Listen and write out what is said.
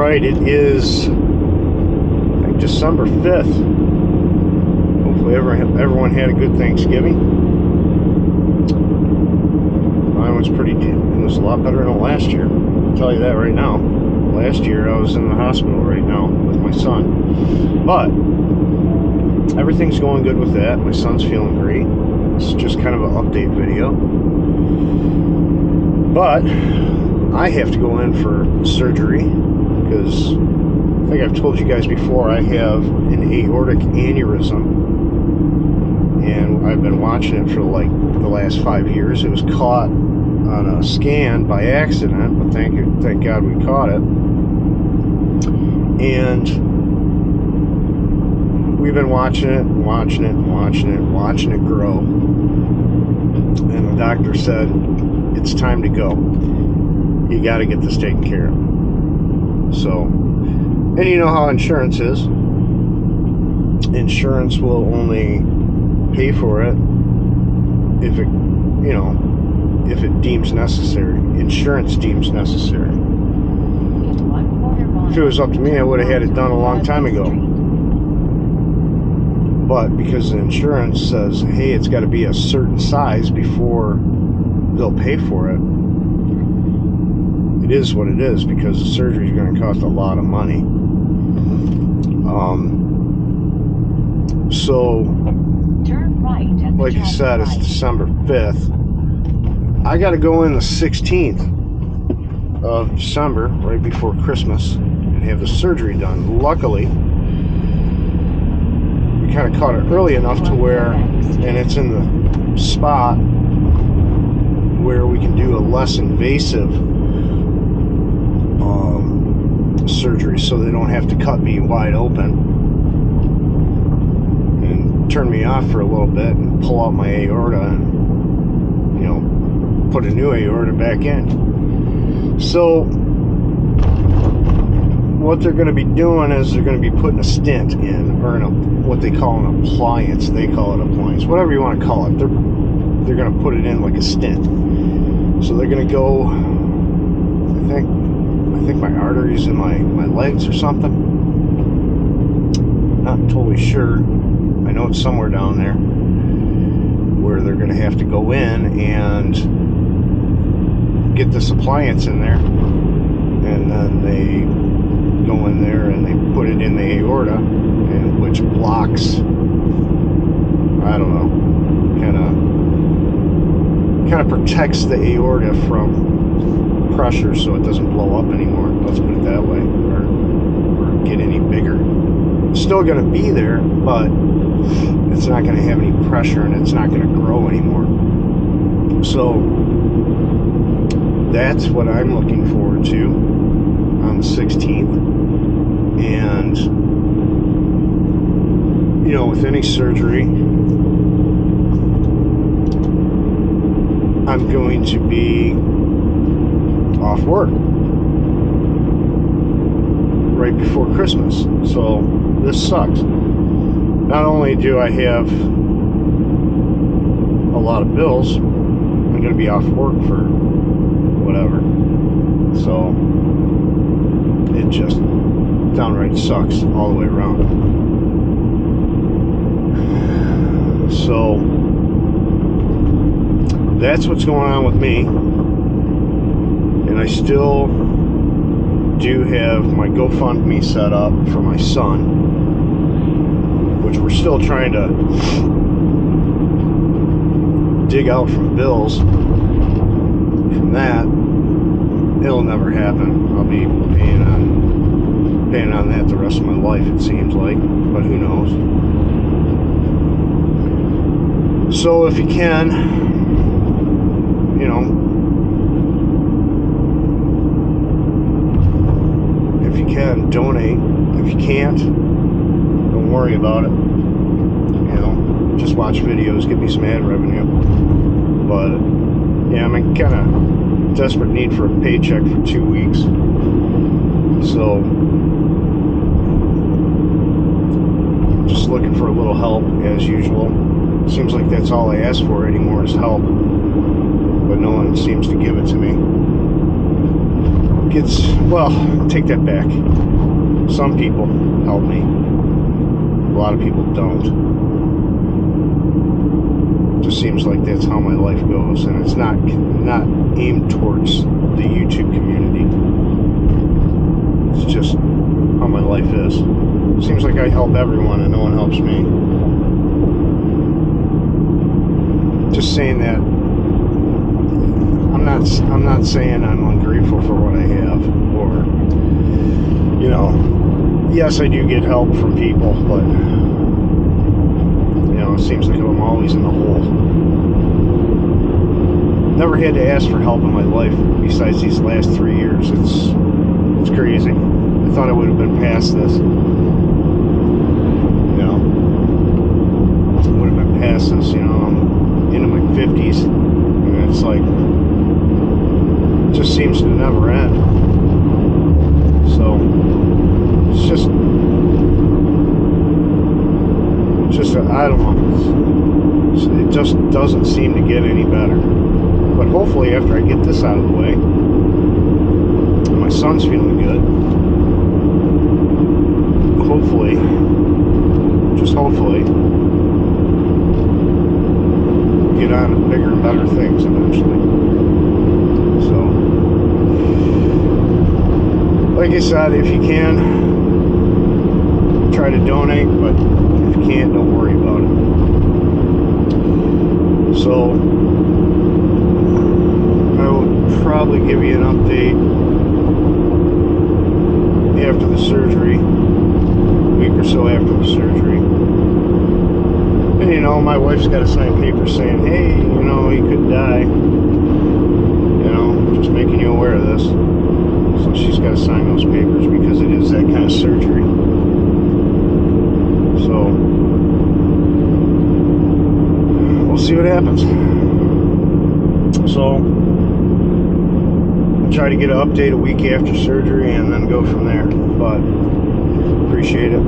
Alright, it is, I think, December 5th. Hopefully everyone had a good Thanksgiving. Mine was it was a lot better than last year. I'll tell you that right now. Last year I was in the hospital right now with my son. But everything's going good with that. My son's feeling great. It's just kind of an update video. But I have to go in for surgery because I think I've told you guys before I have an aortic aneurysm, and I've been watching it for like the last 5 years. It was caught on a scan by accident, but thank God we caught it. And we've been watching it grow. And the doctor said, it's time to go. You got to get this taken care of. So, and you know how insurance is. Insurance will only pay for it if it, if it deems necessary. Insurance deems necessary. If it was up to me, I would have had it done a long time ago. But because the insurance says, hey, it's got to be a certain size before they'll pay for it, it is what it is, because the surgery is going to cost a lot of money. So, like I said, it's December 5th. I got to go in the 16th of December, right before Christmas, and have the surgery done. Luckily, we kind of caught it early enough to where, and it's in the spot where we can do a less invasive surgery, so they don't have to cut me wide open and turn me off for a little bit and pull out my aorta and put a new aorta back in. So what they're going to be doing is they're going to be putting a stent in, or what they call an appliance. They call it appliance, whatever you want to call it. They're going to put it in like a stent. So they're going to go, I think my arteries in my legs or something. Not totally sure. I know it's somewhere down there where they're going to have to go in and get this appliance in there, and then they go in there and they put it in the aorta, and which blocks, I don't know, kind of protects the aorta from pressure so it doesn't blow up anymore, let's put it that way, or get any bigger. It's still going to be there, but it's not going to have any pressure and it's not going to grow anymore. So that's what I'm looking forward to on the 16th. And with any surgery, I'm going to be off work right before Christmas. So this sucks. Not only do I have a lot of bills, I'm going to be off work for whatever. So it just downright sucks all the way around. So that's what's going on with me. And I still do have my GoFund Me set up for my son, which we're still trying to dig out from bills. From that, it'll never happen. I'll be paying on that the rest of my life, it seems like, but who knows. So if you can, donate. If you can't, don't worry about it. Just watch videos, give me some ad revenue. But yeah, I'm in kind of desperate need for a paycheck for 2 weeks. So just looking for a little help as usual. Seems like that's all I ask for anymore is help, but no one seems to give it to me. gets, well, take that back. Some people help me. A lot of people don't. It just seems like that's how my life goes, and it's not aimed towards the YouTube community. It's just how my life is. It seems like I help everyone and no one helps me. Just saying that, I'm not saying I'm ungrateful for what I have, or, you know, yes, I do get help from people, but, you know, it seems like I'm always in the hole. Never had to ask for help in my life besides these last 3 years. It's crazy. I thought I would have been past this. You know, would have been past this. You know, I'm into my 50s, and it's like, it just seems to never end. So it's just I don't know. It just doesn't seem to get any better. But hopefully, after I get this out of the way, my son's feeling good. Hopefully, just hopefully, get on to bigger and better things eventually. So, like I said, if you can, try to donate, but if you can't, don't worry about it. So, I will probably give you an update after the surgery, a week or so after the surgery. And you know, my wife's got to sign papers saying, hey, you know, you could die. You know, just making you aware of this. So she's got to sign those papers because it is that kind of surgery. So we'll see what happens. So I'll try to get an update a week after surgery and then go from there. But appreciate it.